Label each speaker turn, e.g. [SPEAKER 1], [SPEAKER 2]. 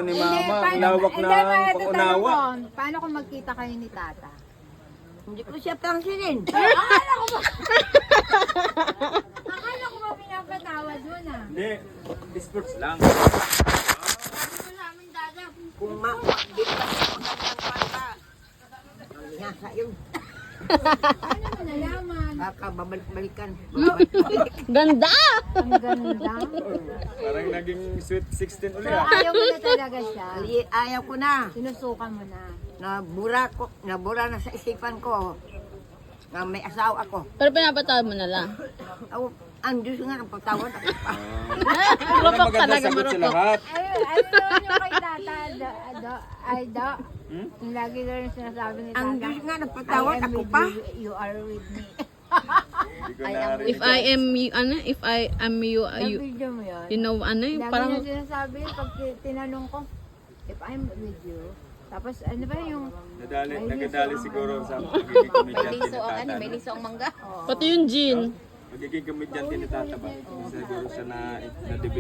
[SPEAKER 1] Ni Mama, ang lawak na pangunawa.
[SPEAKER 2] Paano kung magkita kayo ni Tata?
[SPEAKER 3] Hindi ko siya pangsinin.
[SPEAKER 2] Akala ko ba pinapatawa doon ah?
[SPEAKER 1] Hindi, sports lang.
[SPEAKER 3] Kung di pa siya magandang bata. Ang nasa yun.
[SPEAKER 2] Ano mo nalaman?
[SPEAKER 3] Baka babalik-balikan.
[SPEAKER 4] Ganda!
[SPEAKER 2] Ang ganda.
[SPEAKER 1] Parang naging sweet 16 ulit.
[SPEAKER 2] So ayaw mo na talaga siya.
[SPEAKER 3] Ayaw ko na.
[SPEAKER 2] Sinusukan mo na.
[SPEAKER 3] Nabura na sa isipan ko. Na may asawa ako.
[SPEAKER 4] Pero pinapatawad mo na lang.
[SPEAKER 3] Ang Diyos nga ang patawad ako pa.
[SPEAKER 1] Wala maganda sagot sa lahat.
[SPEAKER 2] Ano naman yung kay Tata? Yung lagi ko rin sinasabi ni Tata.
[SPEAKER 3] Ang Diyos nga ang patawad
[SPEAKER 2] I am
[SPEAKER 3] ako
[SPEAKER 2] with
[SPEAKER 3] pa.
[SPEAKER 2] you, you are with me.
[SPEAKER 1] Hindi ko narinig.
[SPEAKER 4] If I am you, if I am you,
[SPEAKER 2] Na-video mo yun?
[SPEAKER 4] you know,
[SPEAKER 2] Lagi
[SPEAKER 4] parang,
[SPEAKER 2] na sinasabi pag tinanong ko, if I'm with you, tapos ano ba yung...
[SPEAKER 1] Nagadali siguro sa pagiging komedyante ni Tata.
[SPEAKER 5] May liso ang mangga.
[SPEAKER 4] pati yung Jean.
[SPEAKER 1] Magiging komedyante ni Tata ba? Siguro siya na-debate.